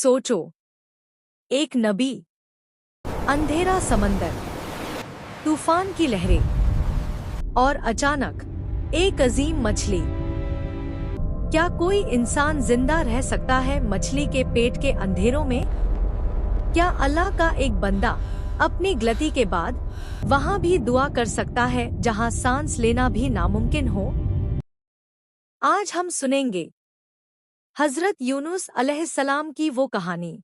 सोचो, एक नबी, अंधेरा समंदर, तूफान की लहरें और अचानक एक अजीम मछली। क्या कोई इंसान जिंदा रह सकता है मछली के पेट के अंधेरों में? क्या अल्लाह का एक बंदा अपनी गलती के बाद वहां भी दुआ कर सकता है जहां सांस लेना भी नामुमकिन हो? आज हम सुनेंगे हजरत यूनुस अलैहिस्सलाम की वो कहानी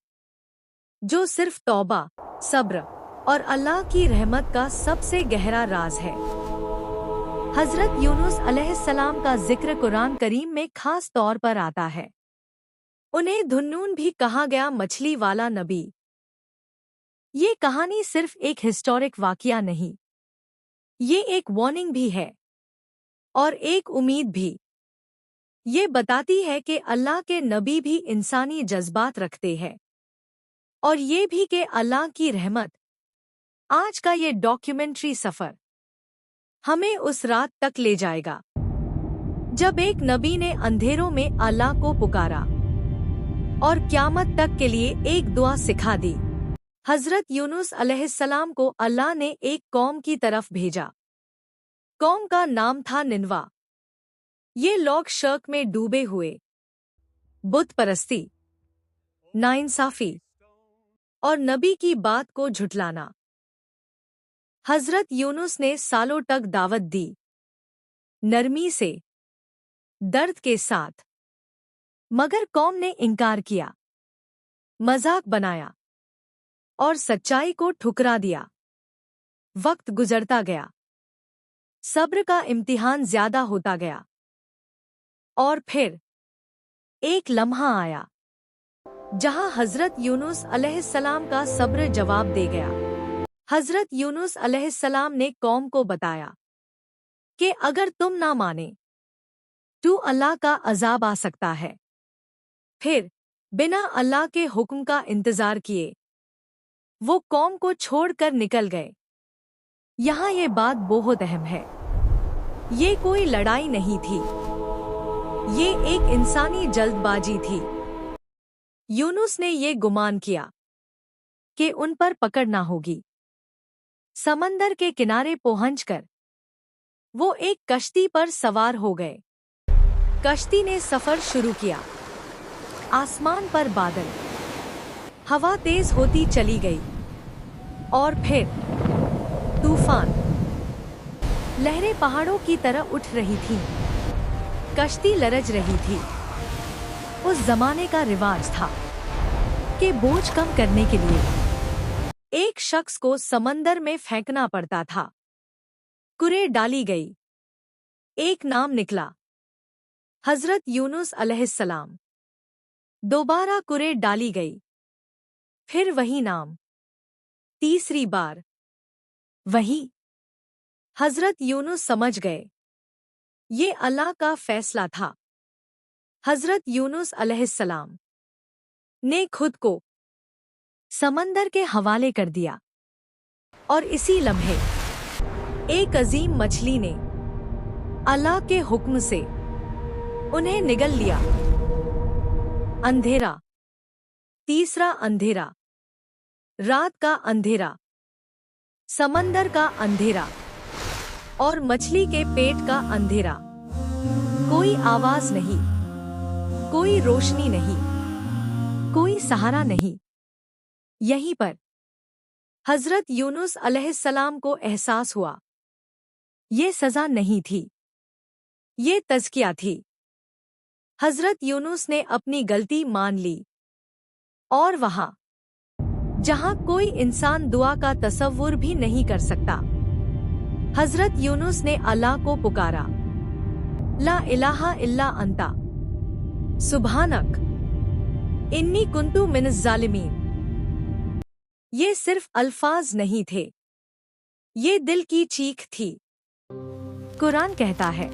जो सिर्फ तौबा, सब्र और अल्लाह की रहमत का सबसे गहरा राज है। हजरत यूनुस अलैहिस्सलाम का जिक्र कुरान करीम में खास तौर पर आता है। उन्हें धुन्नून भी कहा गया, मछली वाला नबी। ये कहानी सिर्फ एक हिस्टोरिक वाकया नहीं, ये एक वार्निंग भी है और एक उम्मीद भी। ये बताती है कि अल्लाह के नबी भी इंसानी जज्बात रखते हैं और ये भी कि अल्लाह की रहमत। आज का ये डॉक्यूमेंट्री सफर हमें उस रात तक ले जाएगा जब एक नबी ने अंधेरों में अल्लाह को पुकारा और क़यामत तक के लिए एक दुआ सिखा दी। हजरत यूनुस अलैहिस्सलाम को अल्लाह ने एक कौम की तरफ भेजा। कौम का नाम था निनवा। ये लोग शर्क में डूबे हुए, बुत परस्ती, नाइंसाफी और नबी की बात को झुठलाना। हजरत यूनुस ने सालों तक दावत दी, नरमी से, दर्द के साथ, मगर कौम ने इनकार किया, मजाक बनाया और सच्चाई को ठुकरा दिया। वक्त गुजरता गया, सब्र का इम्तिहान ज्यादा होता गया और फिर एक लम्हा आया जहां हजरत यूनुस अलैहिस्सलाम का सब्र जवाब दे गया। हजरत यूनुस अलैहिस्सलाम ने कौम को बताया कि अगर तुम ना माने तो अल्लाह का अजाब आ सकता है। फिर बिना अल्लाह के हुक्म का इंतजार किए वो कौम को छोड़कर निकल गए। यहाँ ये बात बहुत अहम है। ये कोई लड़ाई नहीं थी, ये एक इंसानी जल्दबाजी थी। यूनुस ने ये गुमान किया कि उन पर पकड़ ना होगी। समंदर के किनारे पहुंचकर वो एक कश्ती पर सवार हो गए। कश्ती ने सफर शुरू किया। आसमान पर बादल, हवा तेज होती चली गई और फिर तूफान, लहरें पहाड़ों की तरह उठ रही थीं। कश्ती लरज रही थी। उस जमाने का रिवाज था कि बोझ कम करने के लिए एक शख्स को समंदर में फेंकना पड़ता था। कुरें डाली गई, एक नाम निकला, हजरत यूनुस अलैहिस्सलाम। दोबारा कुरें डाली गई, फिर वही नाम। तीसरी बार वही। हजरत यूनुस समझ गए ये अल्लाह का फैसला था। हजरत यूनुस अलैहिस्सलाम ने खुद को समंदर के हवाले कर दिया और इसी लम्हे एक अजीम मछली ने अल्लाह के हुक्म से उन्हें निगल लिया। अंधेरा, तीसरा अंधेरा, रात का अंधेरा, समंदर का अंधेरा और मछली के पेट का अंधेरा। कोई आवाज नहीं, कोई रोशनी नहीं, कोई सहारा नहीं। यहीं पर हजरत यूनुस अलैहिस्सलाम को एहसास हुआ ये सजा नहीं थी, ये तज़किया थी। हजरत यूनुस ने अपनी गलती मान ली और वहां जहां कोई इंसान दुआ का तसव्वुर भी नहीं कर सकता, हजरत यूनुस ने अल्लाह को पुकारा, ला इलाहा इल्ला अंता सुब्हानक इन्नी कुन्तु मिनज़ ज़ालिमीन। ये सिर्फ अल्फाज नहीं थे, ये दिल की चीख थी। कुरान कहता है,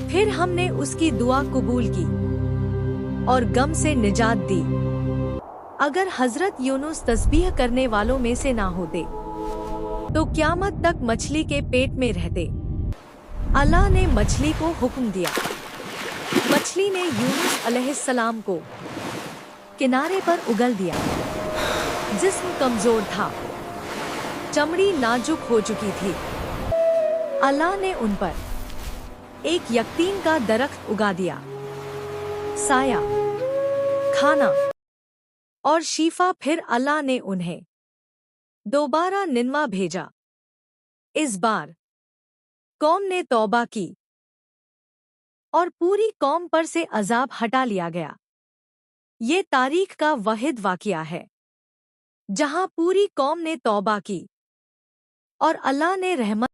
फिर हमने उसकी दुआ कबूल की और गम से निजात दी। अगर हजरत यूनुस तस्बीह करने वालों में से ना होते तो क़यामत तक मछली के पेट में रहते। अल्लाह ने मछली को हुक्म दिया। मछली ने यूनुस अलैहिस्सलाम को किनारे पर उगल दिया। जिस्म कमजोर था, चमड़ी नाजुक हो चुकी थी। अल्लाह ने उन पर एक यकीन का दरख्त उगा दिया। साया, खाना और शीफा। फिर अल्लाह ने उन्हें दोबारा निन्वा भेजा। इस बार कौम ने तौबा की और पूरी कौम पर से अजाब हटा लिया गया। ये तारीख का वाहिद वाक़या है जहां पूरी कौम ने तौबा की और अल्लाह ने रहमत